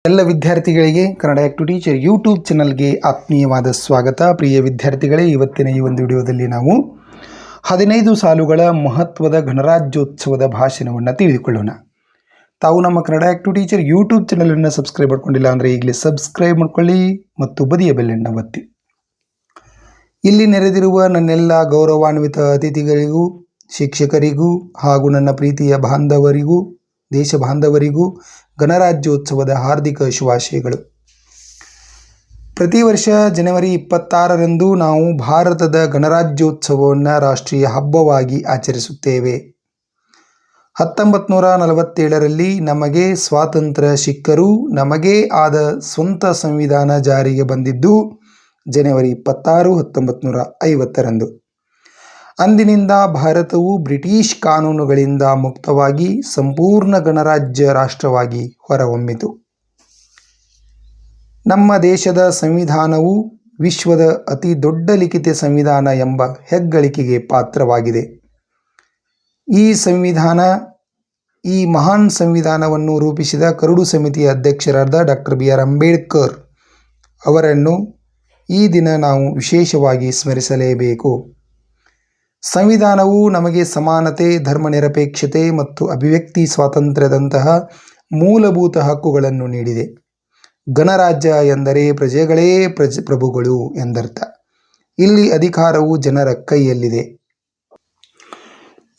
ಎಲ್ಲ ವಿದ್ಯಾರ್ಥಿಗಳಿಗೆ Kannada active teacher YouTube ಚಾನಲ್ಗೆ ಆತ್ಮೀಯವಾದ ಸ್ವಾಗತ. ಪ್ರಿಯ ವಿದ್ಯಾರ್ಥಿಗಳೇ, ಇವತ್ತಿನ ಈ ಒಂದು ವಿಡಿಯೋದಲ್ಲಿ ನಾವು 15 ಸಾಲುಗಳ ಮಹತ್ವದ ಗಣರಾಜ್ಯೋತ್ಸವದ ಭಾಷಣವನ್ನು ತಿಳಿದುಕೊಳ್ಳೋಣ. ತಾವು ನಮ್ಮ ಕನ್ನಡ ಆಕ್ಟಿವ್ ಟೀಚರ್ ಯೂಟ್ಯೂಬ್ ಚಾನಲನ್ನು ಸಬ್ಸ್ಕ್ರೈಬ್ ಮಾಡ್ಕೊಂಡಿಲ್ಲ ಅಂದರೆ ಈಗಲೇ ಸಬ್ಸ್ಕ್ರೈಬ್ ಮಾಡ್ಕೊಳ್ಳಿ ಮತ್ತು ಬದಿಯ ಬೆಲ್ಲನ್ನು ಒತ್ತಿ. ಇಲ್ಲಿ ನೆರೆದಿರುವ ನನ್ನೆಲ್ಲ ಗೌರವಾನ್ವಿತ ಅತಿಥಿಗಳಿಗೂ, ಶಿಕ್ಷಕರಿಗೂ ಹಾಗೂ ನನ್ನ ಪ್ರೀತಿಯ ಬಾಂಧವರಿಗೂ, ದೇಶ ಬಾಂಧವರಿಗೂ ಗಣರಾಜ್ಯೋತ್ಸವದ ಹಾರ್ದಿಕ ಶುಭಾಶಯಗಳು. ಪ್ರತಿ ವರ್ಷ ಜನವರಿ 26ರಂದು ನಾವು ಭಾರತದ ಗಣರಾಜ್ಯೋತ್ಸವವನ್ನು ರಾಷ್ಟ್ರೀಯ ಹಬ್ಬವಾಗಿ ಆಚರಿಸುತ್ತೇವೆ. 1947ರಲ್ಲಿ ನಮಗೆ ಸ್ವಾತಂತ್ರ್ಯ ಸಿಕ್ಕರೂ ನಮಗೇ ಆದ ಸ್ವಂತ ಸಂವಿಧಾನ ಜಾರಿಗೆ ಬಂದಿದ್ದು ಜನವರಿ 26, 1950ರಂದು. ಅಂದಿನಿಂದ ಭಾರತವು ಬ್ರಿಟಿಷ್ ಕಾನೂನುಗಳಿಂದ ಮುಕ್ತವಾಗಿ ಸಂಪೂರ್ಣ ಗಣರಾಜ್ಯ ರಾಷ್ಟ್ರವಾಗಿ ಹೊರಹೊಮ್ಮಿತು. ನಮ್ಮ ದೇಶದ ಸಂವಿಧಾನವು ವಿಶ್ವದ ಅತಿ ದೊಡ್ಡ ಲಿಖಿತ ಸಂವಿಧಾನ ಎಂಬ ಹೆಗ್ಗಳಿಕೆಗೆ ಪಾತ್ರವಾಗಿದೆ. ಈ ಮಹಾನ್ ಸಂವಿಧಾನವನ್ನು ರೂಪಿಸಿದ ಕರಡು ಸಮಿತಿಯ ಅಧ್ಯಕ್ಷರಾದ ಡಾಕ್ಟರ್ BR ಅಂಬೇಡ್ಕರ್ ಅವರನ್ನು ಈ ದಿನ ನಾವು ವಿಶೇಷವಾಗಿ ಸ್ಮರಿಸಲೇಬೇಕು. ಸಂವಿಧಾನವು ನಮಗೆ ಸಮಾನತೆ, ಧರ್ಮನಿರಪೇಕ್ಷತೆ ಮತ್ತು ಅಭಿವ್ಯಕ್ತಿ ಸ್ವಾತಂತ್ರ್ಯದಂತಹ ಮೂಲಭೂತ ಹಕ್ಕುಗಳನ್ನು ನೀಡಿದೆ. ಗಣರಾಜ್ಯ ಎಂದರೆ ಪ್ರಜೆಗಳೇ ಪ್ರಭುಗಳು ಎಂದರ್ಥ. ಇಲ್ಲಿ ಅಧಿಕಾರವು ಜನರ ಕೈಯಲ್ಲಿದೆ.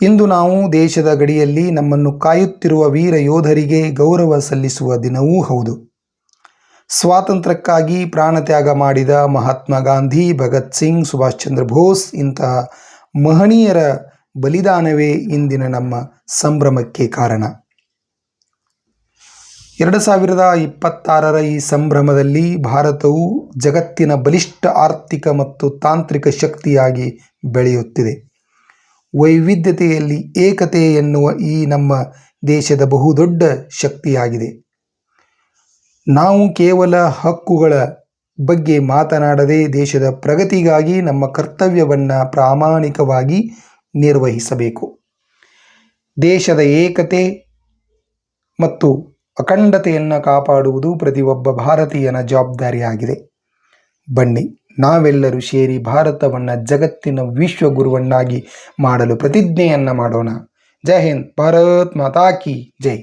ಇಂದು ನಾವು ದೇಶದ ಗಡಿಯಲ್ಲಿ ನಮ್ಮನ್ನು ಕಾಯುತ್ತಿರುವ ವೀರ ಯೋಧರಿಗೆ ಗೌರವ ಸಲ್ಲಿಸುವ ದಿನವೂ ಹೌದು. ಸ್ವಾತಂತ್ರ್ಯಕ್ಕಾಗಿ ಪ್ರಾಣತ್ಯಾಗ ಮಾಡಿದ ಮಹಾತ್ಮ ಗಾಂಧಿ, ಭಗತ್ ಸಿಂಗ್, ಸುಭಾಷ್ ಚಂದ್ರ ಬೋಸ್ ಇಂತಹ ಮಹನೀಯರ ಬಲಿದಾನವೇ ಇಂದಿನ ನಮ್ಮ ಸಂಭ್ರಮಕ್ಕೆ ಕಾರಣ. 2026ರ ಈ ಸಂಭ್ರಮದಲ್ಲಿ ಭಾರತವು ಜಗತ್ತಿನ ಬಲಿಷ್ಠ ಆರ್ಥಿಕ ಮತ್ತು ತಾಂತ್ರಿಕ ಶಕ್ತಿಯಾಗಿ ಬೆಳೆಯುತ್ತಿದೆ. ವೈವಿಧ್ಯತೆಯಲ್ಲಿ ಏಕತೆ ಎನ್ನುವ ಈ ನಮ್ಮ ದೇಶದ ಬಹುದೊಡ್ಡ ಶಕ್ತಿಯಾಗಿದೆ. ನಾವು ಕೇವಲ ಹಕ್ಕುಗಳ ಬಗ್ಗೆ ಮಾತನಾಡದೆ ದೇಶದ ಪ್ರಗತಿಗಾಗಿ ನಮ್ಮ ಕರ್ತವ್ಯವನ್ನು ಪ್ರಾಮಾಣಿಕವಾಗಿ ನಿರ್ವಹಿಸಬೇಕು. ದೇಶದ ಏಕತೆ ಮತ್ತು ಅಖಂಡತೆಯನ್ನು ಕಾಪಾಡುವುದು ಪ್ರತಿಯೊಬ್ಬ ಭಾರತೀಯನ ಜವಾಬ್ದಾರಿಯಾಗಿದೆ. ಬನ್ನಿ, ನಾವೆಲ್ಲರೂ ಸೇರಿ ಭಾರತವನ್ನು ಜಗತ್ತಿನ ವಿಶ್ವಗುರುವನ್ನಾಗಿ ಮಾಡಲು ಪ್ರತಿಜ್ಞೆಯನ್ನು ಮಾಡೋಣ. ಜೈ ಹಿಂದ್, ಭಾರತ್ ಮಾತಾ ಕಿ ಜೈ.